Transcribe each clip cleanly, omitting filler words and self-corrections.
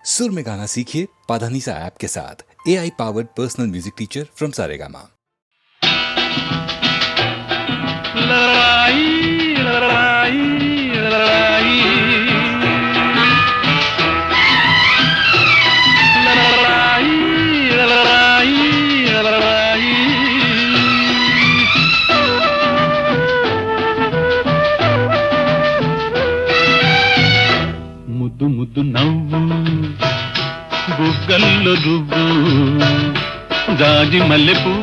सुर में गाना सीखिए पाधानीसा ऐप के साथ। AI powered personal music teacher from Saregama. ముద్దు ముద్దు నవ్వు బుగ్గల్లో రువ్వు జాజి మల్లెపూ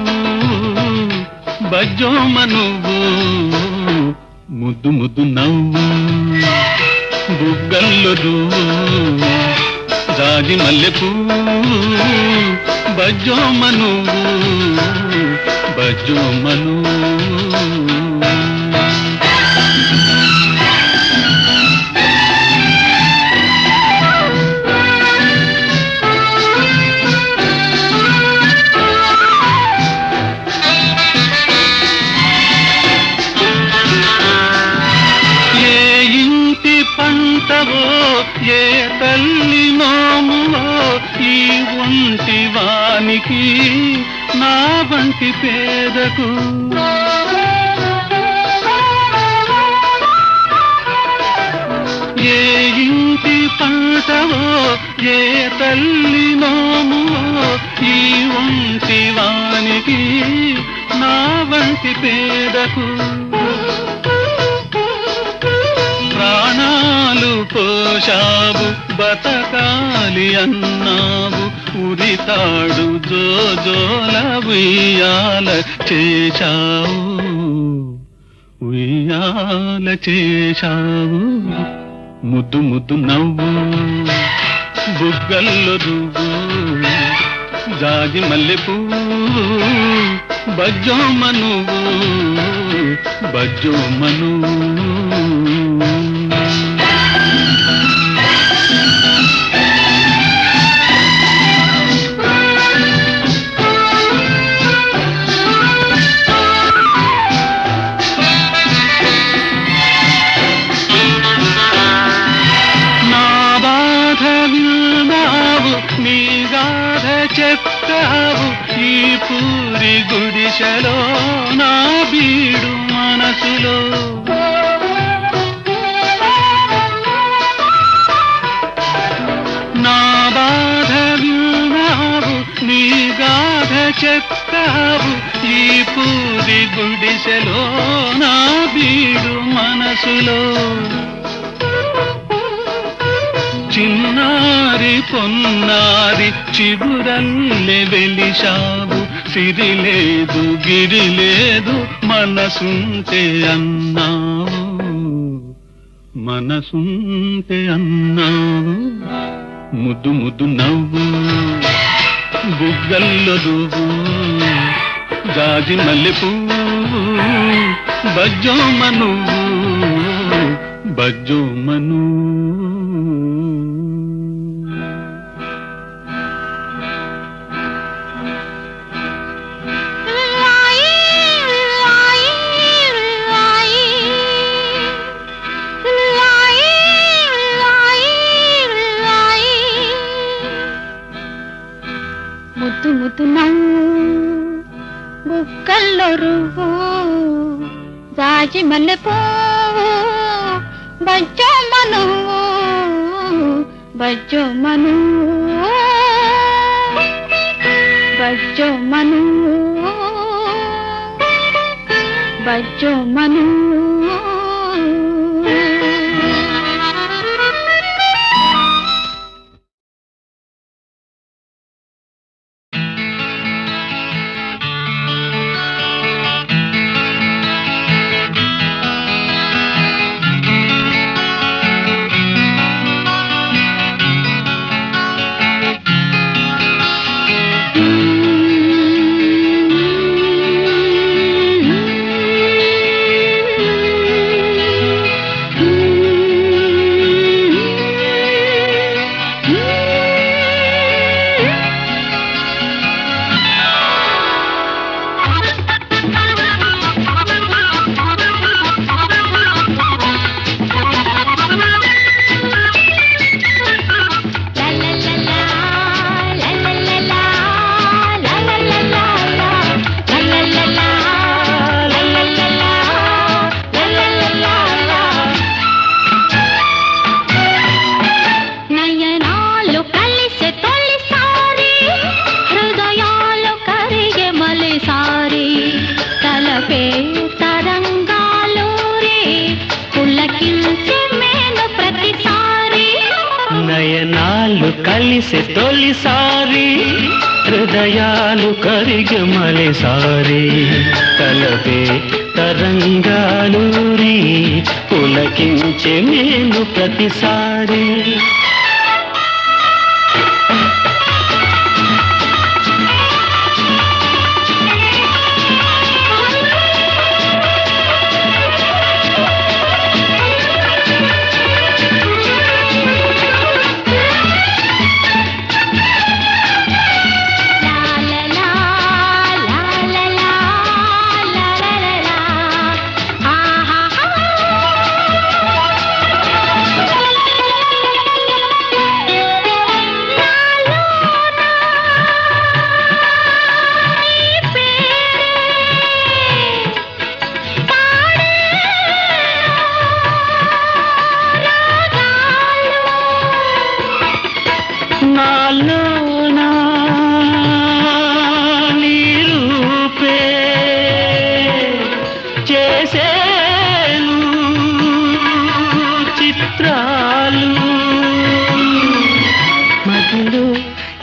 బజ్జోమ నువ్వు. ముద్దు ముద్దు నవ్వు బుగ్గల్లో రువ్వు జాజి మల్లెపూ బజ్జోమ నువ్వు బజ్జోమ నువ్వు. ఏ తల్లి నోములో ఈ ఒంటి వానికి నా వంటి పేదకు ఏ ఇంటి పంటవో ఏ తల్లి నోములో ఈ ఒంటి వానికి నా వంటి పేదకు ప్రాణాలు పోషావు బతకాలి అన్నావు ఉరితాడు జోజోల ఉయ్యాల చేశావు ఉయ్యాల చేశావు. ముద్దు ముద్దు నవ్వు బుగ్గల్లో రువ్వు జాజి మల్లెపూ బజ్జోమ నువ్వు బజ్జోమ నువ్వు. నీ గాథ చెప్తావు ఈ పూరి గుడిసెలో నా బీడు మనసులో. నా బాధ విన్నావు నీ గాథ చెప్తావు ఈ పూరి గుడిసెలో నా బీడు మనసులో. చిన్నారి పొన్నారి చిగురల్లె వెలిశావు సిరి లేదు గిరి లేదు మనసుంటే అన్నావు మనసుంటే అన్నావు. ముద్దు ముద్దు నవ్వు బుగ్గల్లో రువ్వు జాజి మల్లెపూ బజ్జోమ నువ్వు బజ్జోమ నువ్వు. ముద్దు ముద్దు నవ్వు బుగ్గల్లో రువ్వు జాజి మల్లెపూ బజ్జోమ నువ్వు బజ్జోమ నువ్వు బజ్జోమ నువ్వు బజ్జోమ నువ్వు. నయనాలు కలిసే తొలిసారి హృదయాలు కరిగి మలిసారి కలపే తరంగాలూరి పులకించే నేను ప్రతిసారి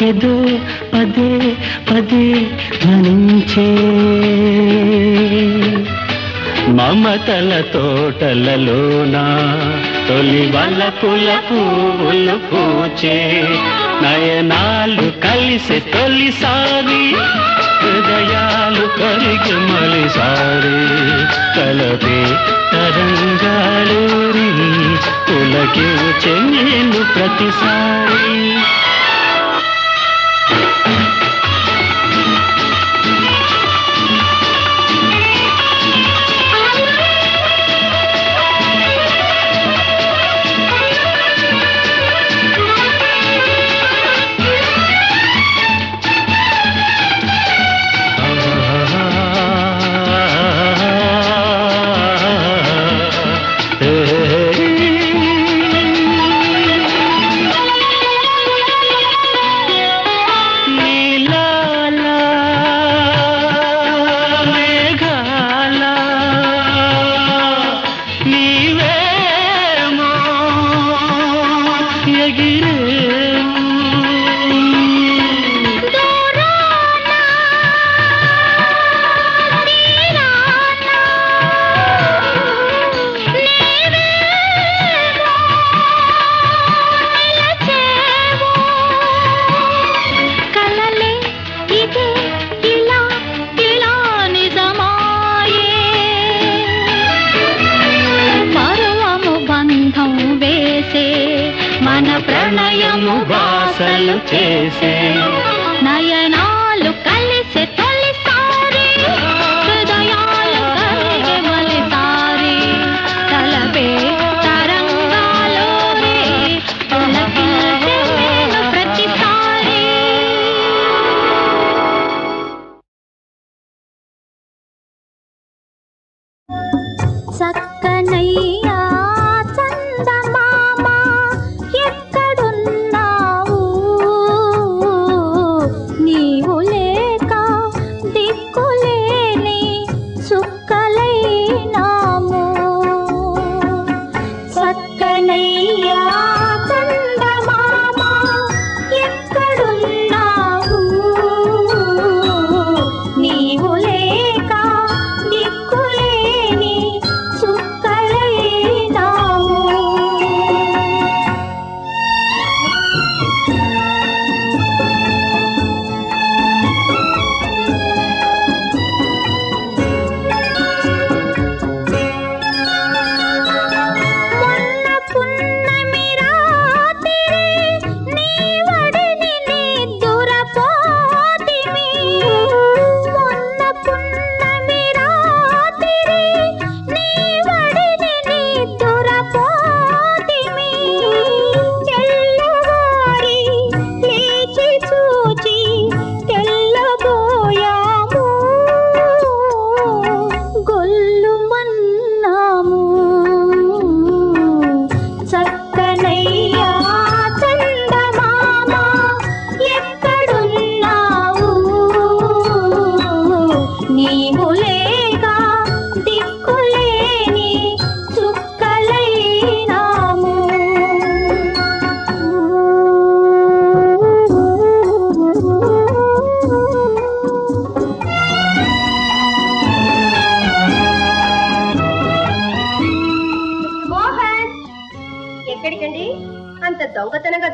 ఏదో పదే పదే ధ్వనించే మమతల తోటలలోన తొలి వలపుల పువ్వులు పూచే నయనాలు కలిసే తొలిసారి హృదయాలు కరిగి మలిసారి కలపే తరంగాలూరి పులకించే నేను ప్రతిసారి ప్రణయము బాసలు చేసే నయనాలు కలిసే తొలిసారి హృదయాలు కరిగి మలిసారి కలపే తరంగాలూరి పులకించే నేను ప్రతిసారి చక్కనయ్యా నీవు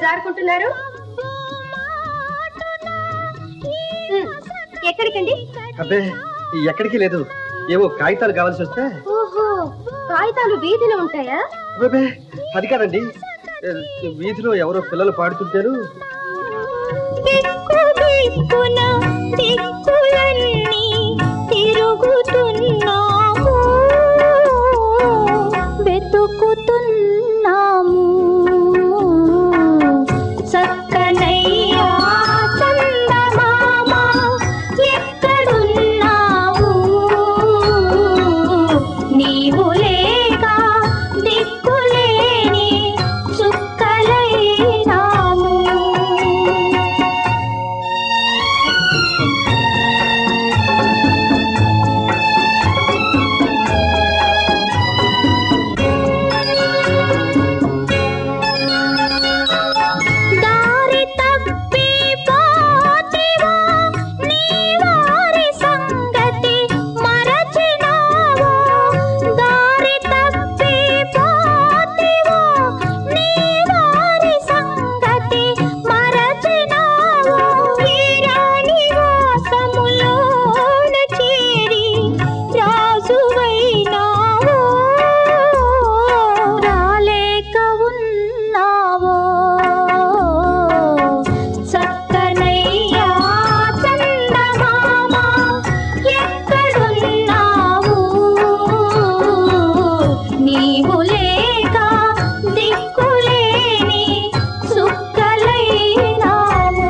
జారుకుంటున్నారు? ఎక్కడికండి? అబ్బే ఎక్కడికి లేదు, ఏవో కాగితాలు కావాల్సి వస్తే. ఓహో, కాగితాలు వీధిలో ఉంటాయా? అబ్బే అది కాదండి, వీధిలో ఎవరో పిల్లలు పాడుతుంటారు. తిరుగుతున్నాము, వెతుకుతున్నాము చక్కనయ్యా చందమామ, ఎక్కడున్నావు? నీవు లేక దిక్కులేని చుక్కలైనాము. దారి తప్పి పోతివా, నీ వారి సంగతి మరచినావా? దారి తప్పి పోతివా, నీ వారి సంగతి మరచినావా? ఈ రాణి వాసములోన చేరి రాజువైనావో, రాలేక ఉన్నావో చక్కనయ్యా చందమామ, ఎక్కడున్నావు? నీవు లేక దిక్కులేని చుక్కలైనాము.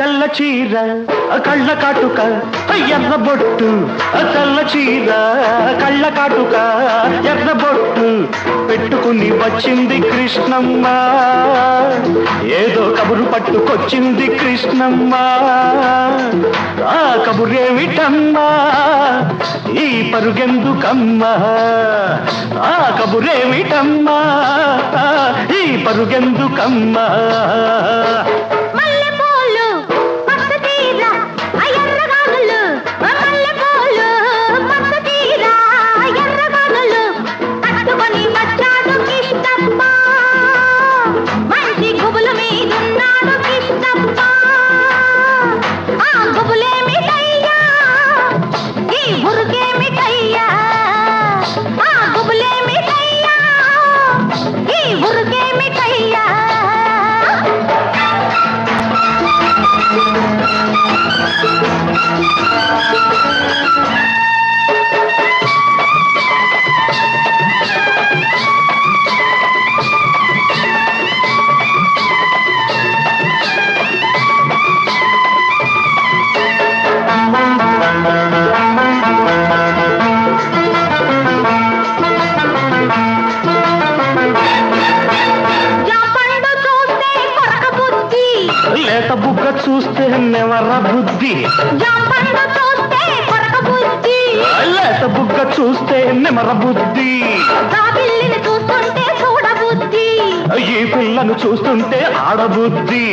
తెల్ల చీర కళ్ళ కాటుక, ఎర్ర బొట్టు, తెల్ల చీర కళ్ళ కాటుక, ఎర్ర బొట్టు పెట్టుకుని వచ్చింది కృష్ణమ్మ, ఏదో కబురు పట్టుకొచ్చింది కృష్ణమ్మ. ఆ కబురేమిటమ్మా, ఈ పరుగెందుకమ్మా? ఆ కబురేమిటమ్మా, ఈ పరుగెందుకమ్మా? మల్లెపూలు పచ్చ తీర ఎర్రగానులు, మల్లెపూలు పచ్చ తీర ఎర్రగానులు పట్టుకొని వచ్చాడు కిష్టప్ప, మంచి గుబులు మీదున్నాడు కిష్టప్ప. ఆ గుబులేమిటయ్యా, ఈ ఉరుకేమిటయ్యా? ఆ గుబులేమిటయ్యా, ఈ ఉరుకేమిటయ్యా? జాపండు చూస్తే కొరక బుద్ధి, లేత బుగ్గ చూస్తే నెవర బుద్ధి, జాపండు చూస్తే కొరక బుద్ధి, లేత బుగ్గ చూస్తే నెమర బుద్ధి, రాబిల్లిని చూస్తుంటే చూడబుద్ధి, ఈ పిల్లను చూస్తుంటే ఆడబుద్ధి.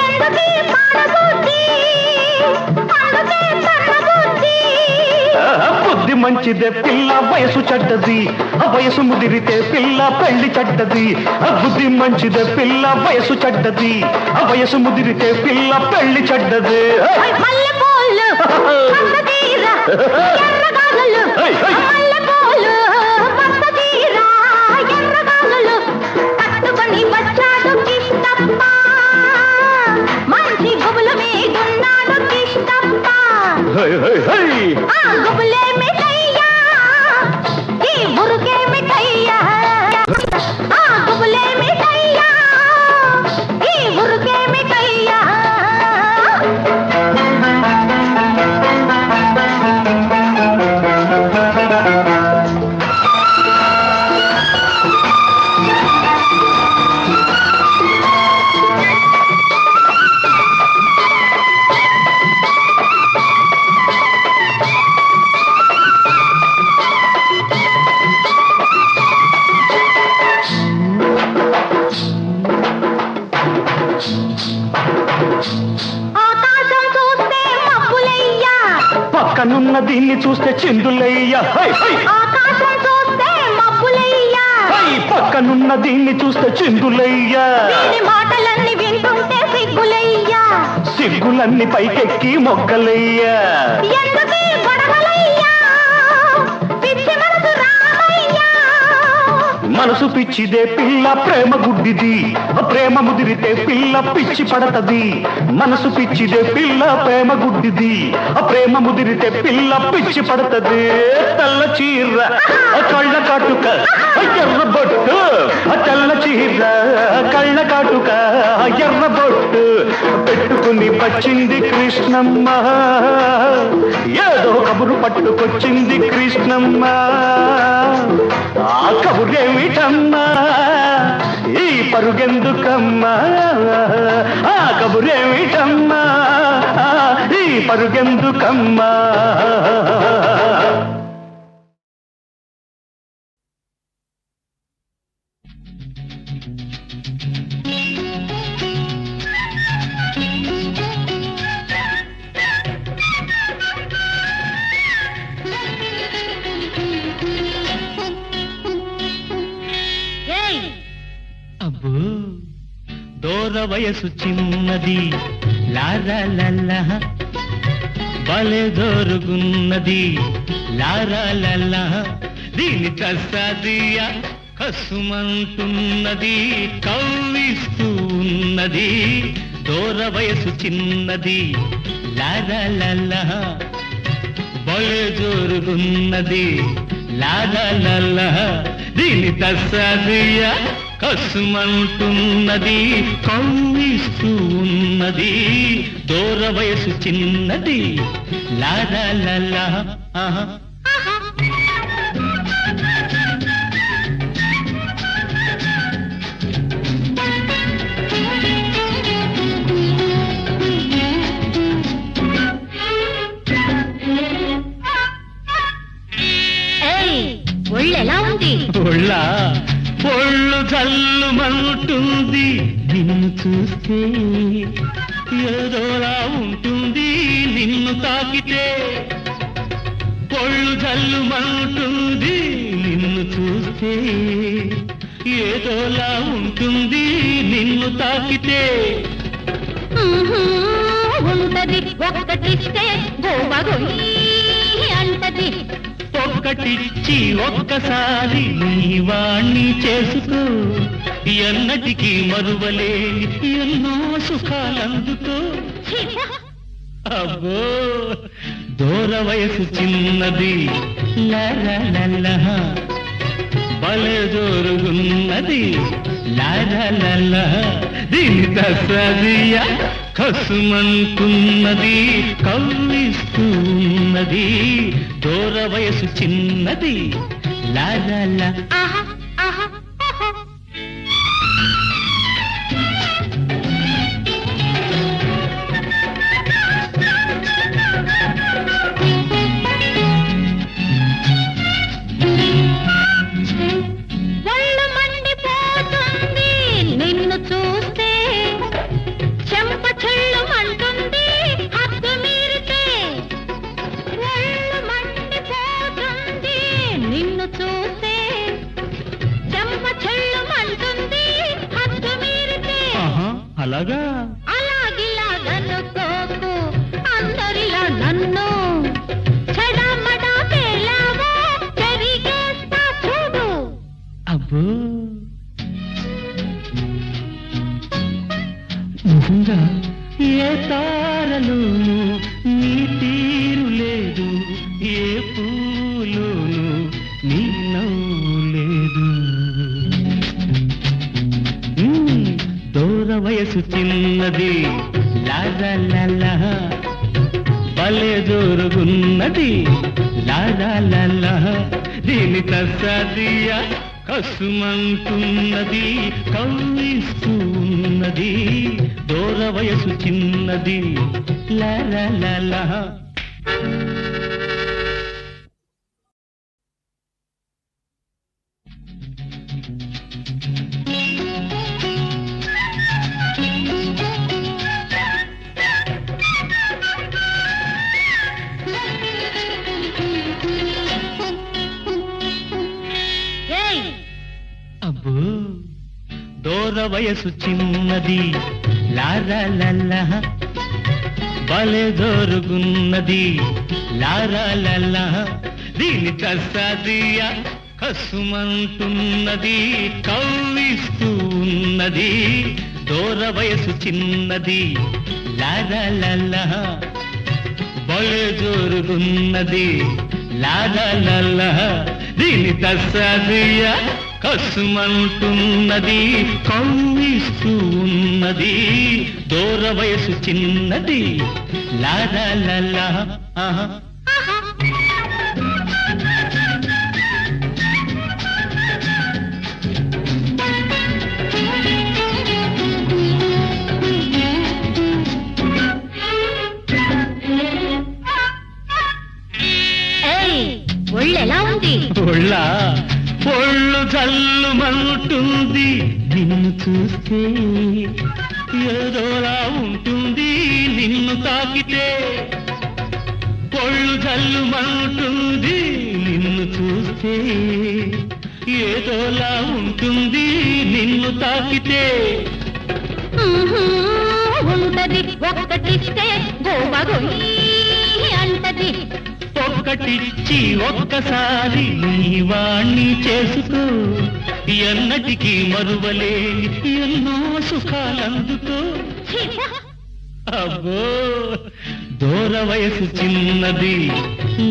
ఎందుకీ పాడబుద్ధి, అందుకే సన్నబుద్ధి. బుద్ధి మంచిదే పిల్ల, వయసు చెడ్డది, వయసు ముదిరితే పిల్ల పెళ్లి చెడ్డది. బుద్ధి మంచిదే పిల్ల, వయసు చెడ్డది, వయసు ముదిరితే పిల్ల పెళ్లి చెడ్డది. మల్లెపూలు పచ్చ తీర ఎర్రగానులు, మల్లెపూలు పచ్చ తీర ఎర్రగానులు పట్టుకొని వచ్చాడు కిష్టప్ప, మంచి గుబులు మీదున్నాడు కిష్టప్ప. ఆ గుబులేమిటయ్యా, ఈ ఉరుకేమిటయ్యా? ఆ గుబులేమిటయ్యా, ఈ ఉరుకేమిటయ్యా? పక్కనున్న దీన్ని చూస్తే చిందులయ్యా హై హై ఆకాశం చూస్తే మబ్బులయ్యా హై పక్కనున్న దీన్ని చూస్తే చిందులయ్యా వీరి మాటలన్నీ వింటుంటే సిగ్గులయ్యా సిగ్గులన్నీ పైకెక్కి మొగ్గలయ్యా ఎందుకీ గొడవలయ్యా పిచ్చి మనసు రామయ్యా మనసు పిచ్చిదే పిల్ల ప్రేమ గుడ్డిది ప్రేమ ముదిరితే పిల్ల పిచ్చి పడతది మనసు పిచ్చిదే పిల్ల ప్రేమ గుడ్డిది ప్రేమ ముదిరితే పిల్ల పిచ్చి పడతది తెల్ల చీర కళ్ళ కాటుక ఎర్ర బొట్టు తెల్ల చీర కళ్ళ కాటుక ఎర్ర బొట్టు పెట్టుకుని వచ్చింది కృష్ణమ్మ ఏదో కబురు పట్టుకొచ్చింది కృష్ణమ్మ ఆ కబురేమిటమ్మా ఈ పరుగెందుకమ్మా ఆ కబురేమిటమ్మా ఈ పరుగెందుకమ్మా అబ్బో దూర వయసు చిన్నది లారాలల్ల బలే దోరుగున్నది లారాలల్ల దీని కసాదియ కసుమంటున్నది కవ్విస్తూ ఉన్నది దూర వయసు చిన్నది లారాలల్ల బలే దోరుగున్నది లారాలల్ల దీని కసాదియ కసుమంటున్నది కవ్విస్తూ ఉన్నది దూర వయసు చిన్నది లారాలల్ల ఆహా ఒళ్ళెలా ఉంది ఒళ్ళా పొళ్ళు జల్లుమంటుంది నిన్ను చూస్తే ఏదోలా ఉంటుంది నిన్ను తాకితే పొళ్ళు జల్లుమంటుంది నిన్ను చూస్తే ఏదోలా ఉంటుంది నిన్ను తాకితే ఉంటది ఒక్కటిస్తే గోవగొయ్యి అంటది ఒక్కటిచ్చి ఒక్కసారి నీ వాణ్ణి చేసుకో ఎన్నటికీ మరువలేని ఎన్నో సుఖాలందుకో అబ్బో దూర వయసు చిన్నది లారాలల్ల బలే జోరుగున్నది లారాలల్ల దీని దసదియ కసుమంటున్నది కవ్విస్తూ ఉన్నది దూర వయసు చిన్నది లారాల ఆహా ఆహా ఆహా ఒళ్ళు మండిపోతుంది నిన్ను చూస్తే చెంప చెళ్ళుమంటుంది హద్దు మీరితే ఒళ్ళు మండిపోతుంది నిన్ను చూస్తే చెంప చెళ్ళుమంటుంది హద్దు మీరితే అలాగా అలాగిలాగనుకోకు అందరిలా నన్ను చెడమడా పేలావో చెరిగేస్తా చూడు అబ్బో నిజంగా ఏ తారలోను నీ తీరు లేదు ఏ పూలోను నీ నవ్వు లేదు దూర వయసు చిన్నది లారాలల్ల బలే జోరుగున్నది లారాలల్ల దీని తసదియ కసుమంటున్నది కవ్విస్తూ ఉన్నది దూర వయసు చిన్నది లారాలల్ల దూర వయసు చిన్నది లారా భలే జోరుగున్నది లారా దీని కసాదియ కసుమంటున్నది కవ్విస్తూ ఉన్నది దూర వయసు చిన్నది లారా భలే జోరుగున్నది లారా దీని కసాదియ కసుమంటున్నది కవ్విస్తూ ఉన్నది దూర వయసు చిన్నది లారా ఆహా ఒళ్ళెలా ఉంది? ఒళ్ళు జల్లుమంటుంది నిన్ను చూస్తే ఏదోలా ఉంటుంది నిన్ను తాకితే ఒళ్ళు జల్లుమంటుంది నిన్ను చూస్తే ఏదోలా ఉంటుంది నిన్ను తాకితే ఉంటది ఒక్కటిస్తే గోవగొయ్యి అంటది ఒక్కటిచ్చి ఒక్కసారి నీ వాణ్ణి చేసుకో ఎన్నటికీ మరువలేని ఎన్నో సుఖాలందుకో అబ్బో దూర వయసు చిన్నది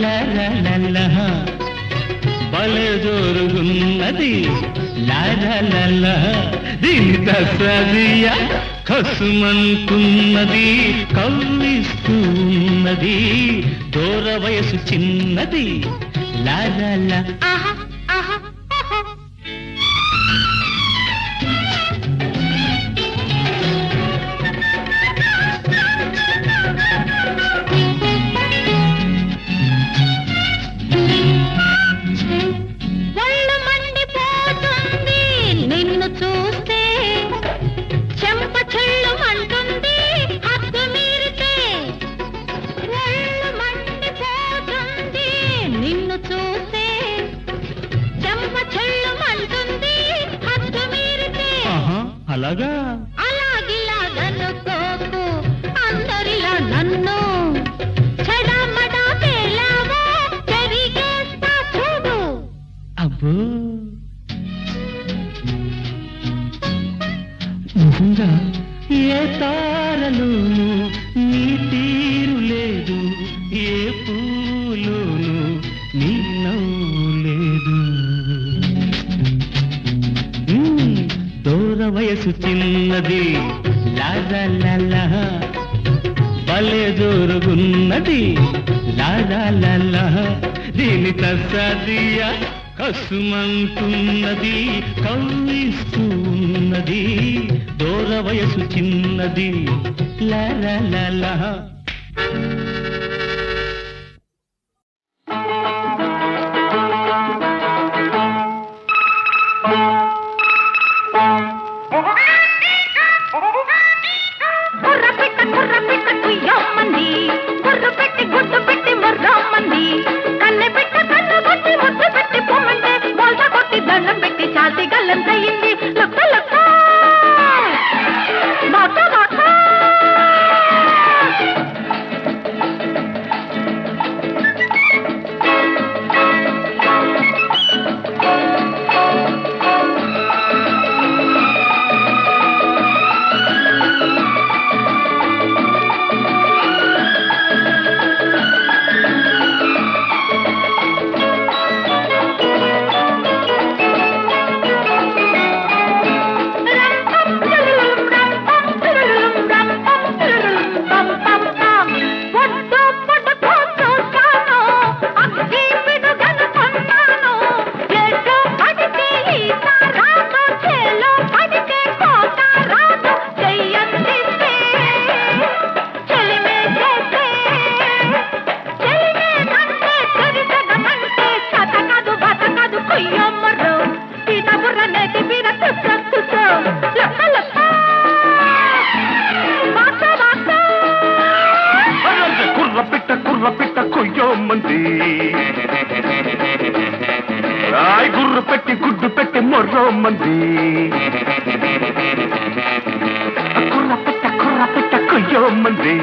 లారా భలే జోరుగున్నది లారా దీని కసదియ కసుమంటున్నది కవ్విస్తూ ఉన్నది దూర వయసు చిన్నది లారా ఆహా ఆహా ఆహా. ఒళ్ళు మండిపోతుంది నిన్ను చూస్తే చెంప చెల్లుమంటుంది హద్దు మీరితే ఒళ్ళు మండిపోతుంది నిన్ను చూస్తే చెంప చెల్లుమంటుంది హద్దు మీరితే అలాగా అలాగిలాగనుకోకు అందరిలా నన్ను చెడమడా పేలావో చెరిగేస్తా చూడు అబ్బో నిజంగా ఏ తారలోను నీ తీరు లేదు ఏ పూలోను నీ నవ్వు లేదు దూర వయసు చిన్నది లారా భలే జోరుగున్నది లారా దీని కసాదియ కసుమంటున్నది కవ్విస్తూ ఉన్నది దూర వయసు చిన్నది లారా కుర్రపిట్ట కుయ్యమ్మంది గుర్రు పెట్టి గుడ్డు పెట్టి ముర్రమ్మంది కన్నె పెట్ట కన్ను కొట్టి ముద్దు పెట్టి పొమ్మంటే బోల్త కొట్టి దండం పెట్టి చాతి గల్లంతయింది లొక్క లొక్క మొక్క మొక్క మొర్రోమంది కుర్ర పెట్ట కొయ్యోమంది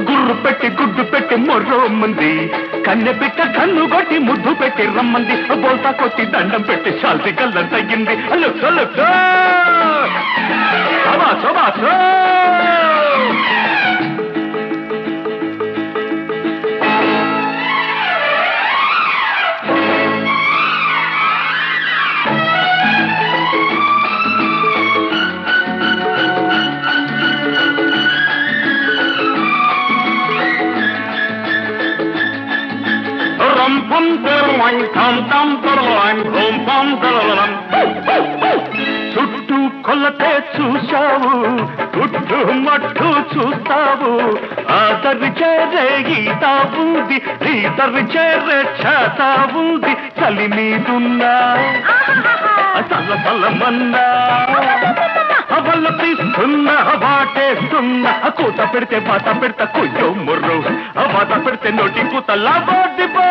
గుర్రు పెట్టి గుడ్డు పెట్టి మొర్రోమంది కన్నె బిడ్డ కన్ను కొట్టి ముద్దు పెట్టి రమ్మంది బోల్తా కొట్టి దండం పెట్టి శాల్తి కళ్ళం తగ్గింది రం పం ఠం ఠం హోం పం చుట్టూ కొలతే చూశావు గుట్టు మట్టు చూస్తావు ఆదరి చేరే గీతా ఉంది ఈదరి చేరే చేతా ఉంది చలి మీదున్నా చల్ల చల్లమన్నా అవల్ల తీస్తున్నా వాటేస్తున్నా కూత పెడితే బాత పెడతా కొయ్యో ముర్రు బాత పెడితే నోటి కూత లాబోడిపో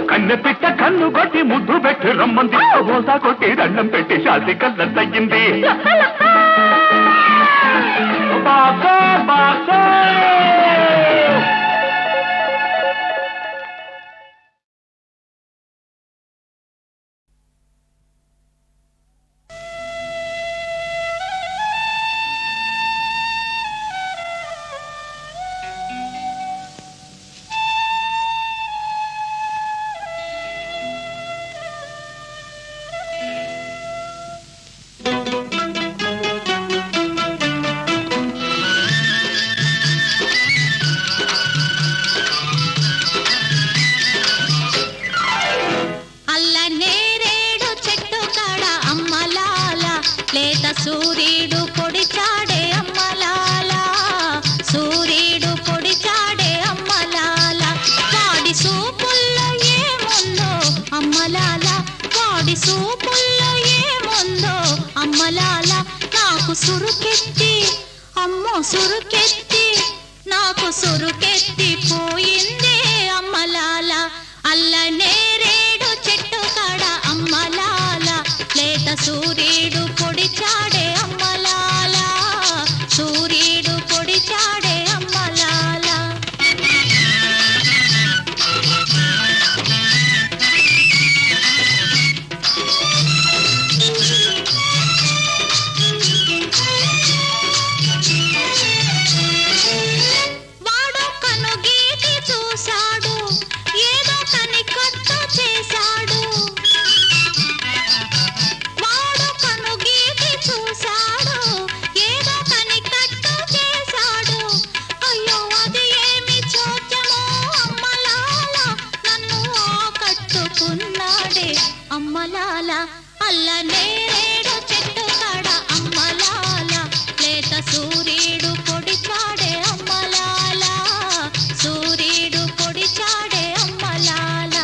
కన్నె పిట్ట కన్ను కొట్టి ముద్దు పెట్టి రమ్మంది బోల్తా కొట్టి దండం పెట్టి శాంతి కళ్ళం తగ్గింది బాసో బాసో సూర్యుడు పొడిచాడే అమ్మలాల సూర్యుడు పొడిచాడే అమ్మలాల వాడి సూపుల్లో ఏముందో అమ్మలాల వాడి సూపుల్లో ఏముందో అమ్మలాల నాకు సురుకెత్తి అమ్మో సురుకెత్తి నాకు సురుకెత్తి పోయిందే అమ్మలాల అల్లనేరేడు చెట్టు కాడ అమ్మలాల లేత సూర్యుడు పొడిచాడే అమ్మలాల సూర్యుడు పొడిచాడే అమ్మలాల వాడు కను గీతి చూశాడు ఏదో కని కట్టు చేశాడు వాడు కను గీతి చూశాడు ఏదో కని కట్టు చేశాడు అయ్యో అది ఏమి చోద్యమో అమ్మలాల నన్ను ఆకట్టుకున్నాడే అమ్మలాల అల్లనేరేడు చెట్టు కాడ అమ్మలాల లేత సూర్యుడు పొడిచాడే అమ్మలాల సూర్యుడు పొడిచాడే అమ్మలాల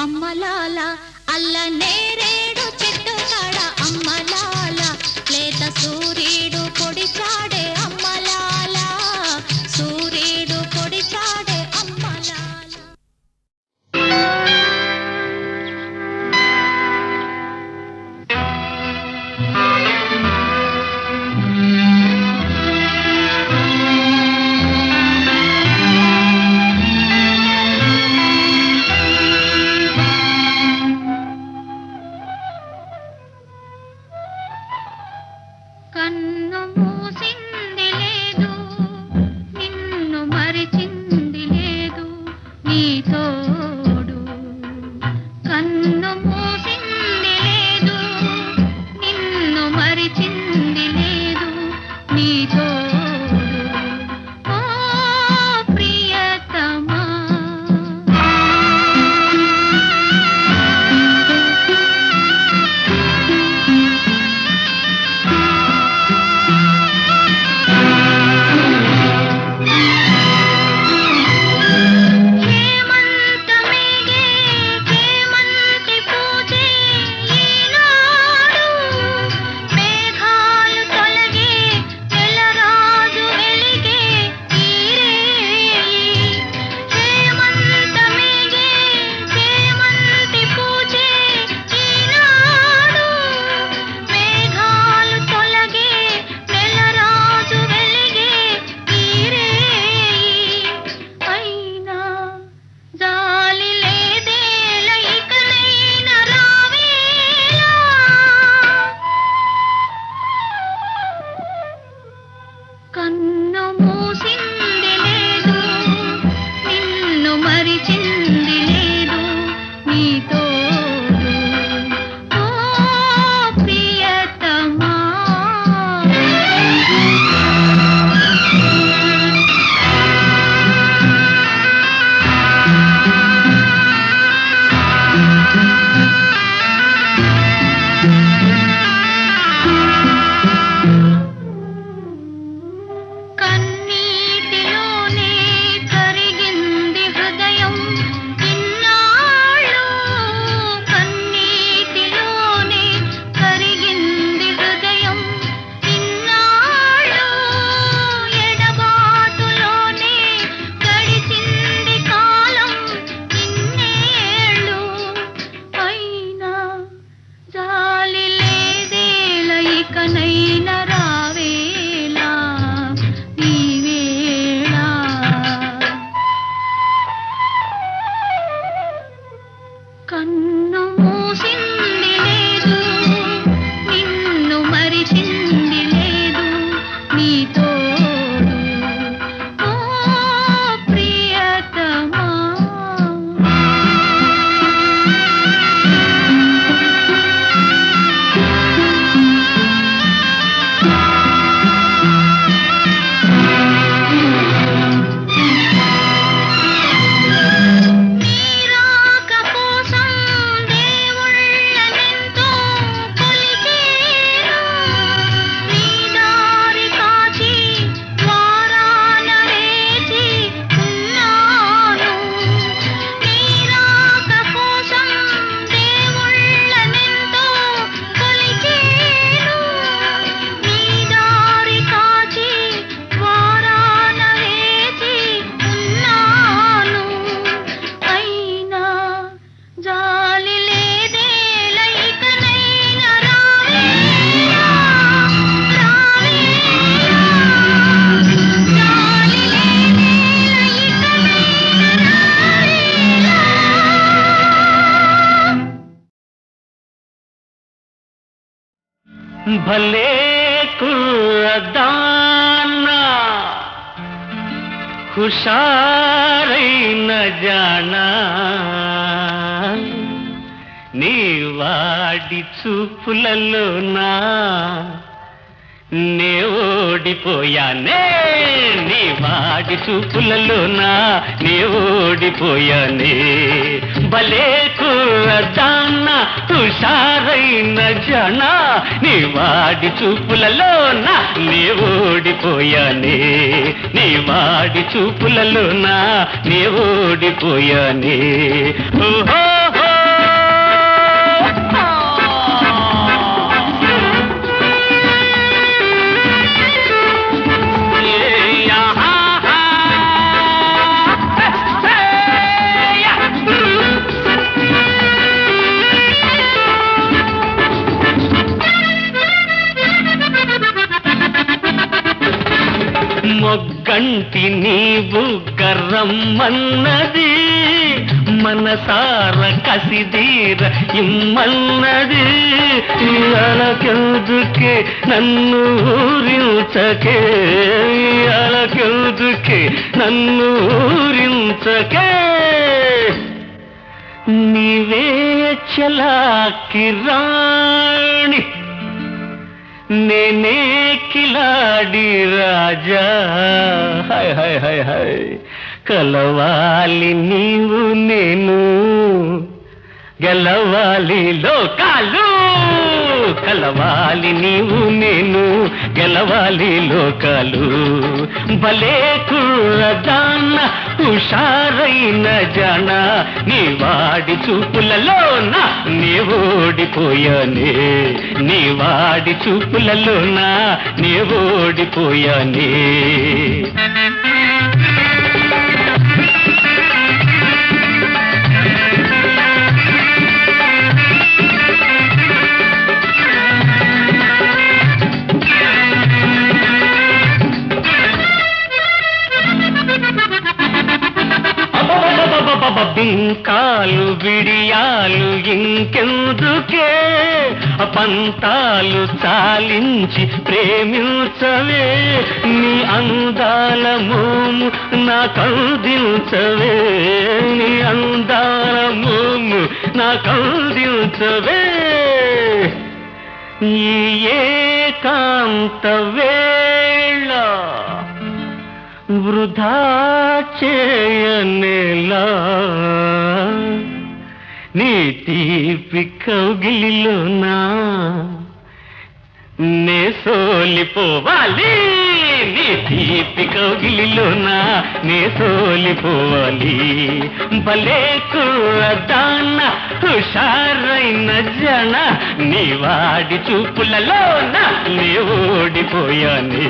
అమ్మలాల అల్ల నేరేడు చెట్టు కాడ అమ్మలాల లేత సూర్యుడు పొడిచాడే అమ్మలాల సూర్యుడు పొడిచాడే అమ్మలాల కన్ను మూసింది లేదు నిన్ను మరిచింది లేదు నీ తోడు కన్ను మూసింది లేదు నిన్ను మరిచింది లేదు నీ తోడు ఓ ప్రియతమా కన్ను మూసింది లేదు నిన్ను మరిచింది లేదు నీ తోడు ఓ ప్రియతమా కన్నీటిలోనే కరిగింది హృదయం ఇన్నాళ్ళు కన్నీటిలోనే కరిగింది హృదయం ఇన్నాళ్ళు ఎడబాటులోనే గడిచింది కాలం ఇన్నేళ్ళు అయినా జాలి లేదేల ఇకనైనా రావేలా ఈ వేళ కన్ను మూసింది లేదు నిన్ను మరిచింది లేదు నీ తోడు ఓ ప్రియతమా నీరాక కోసం దేవుళ్ళనెంతో కొలిచేను నీ దారి కాచి వారాన వేచి ఉన్నాను నీరాక కోసం దేవుళ్ళనెంతో కొలిచేను నీ దారి కాచి వారాన వేచి ఉన్నాను అయినా జాలి లేదేల ఇకనైనా రావేలా రావేలా జాలి లేదేల ఇకనైనా రావేలా భలే కుర్రదానా హుషారైన జానా నీ వాడి చూపులలోనా నే ఓడిపోయానే నీ వాడి చూపులలోనా నే ఓడిపోయానే భలే కుర్రదానా హుషారైన జానా నీ వాడి చూపులలోనా నే ఓడిపోయానే నీ వాడి చూపులలోనా నే ఓడిపోయానే ఓహో కంటి నీవు గర్రమ్మన్నది మనసార కసిదీర ఇమ్మన్నది అలకెందుకే నన్ను ఊరించకే అలకెందుకే నన్ను ఊరించకే నీవే చలాకి రాణి నేనే కిలాడి రాజా హాయ్ హాయ్ హాయ్ హాయ్ కలవాలి నీవు నేను గెలవాలి లోకాలు కలవాలి నీవు నేను గెలవాలి లోకాలు భలే కుర్రదాన హుషారైన జన నీ వాడి చూపులలోన నీ ఓడిపోయానే నీ వాడి చూపులలోన నీ ఓడిపోయానే బింకాలు బిడియాలు ఇంకెందుకే పంతాలు చాలించి ప్రేమించవే నీ అందాల మోము నా కందించవే నీ అందాల మోము నా కందించవే ఈ ఏకాంత వేళ వృధా చేయనేలా నీ తీపి కౌగిలిలోనా నే సోలిపోవాలి నీ తీపి కౌగిలిలోనా నే సోలిపోవాలి భలే కుర్రదాన హుషారైన జన నీ వాడి చూపులలోన నీ ఓడిపోయానే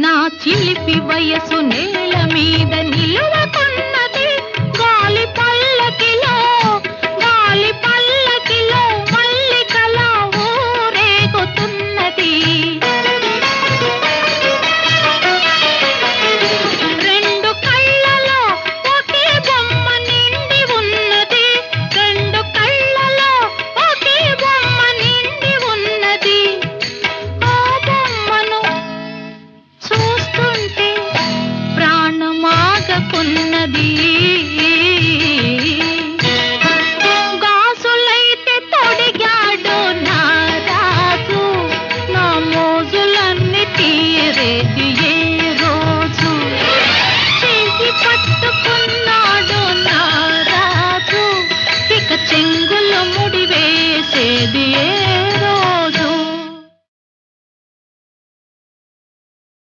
నా చిలిపి వయసు నేల మీద నిలవ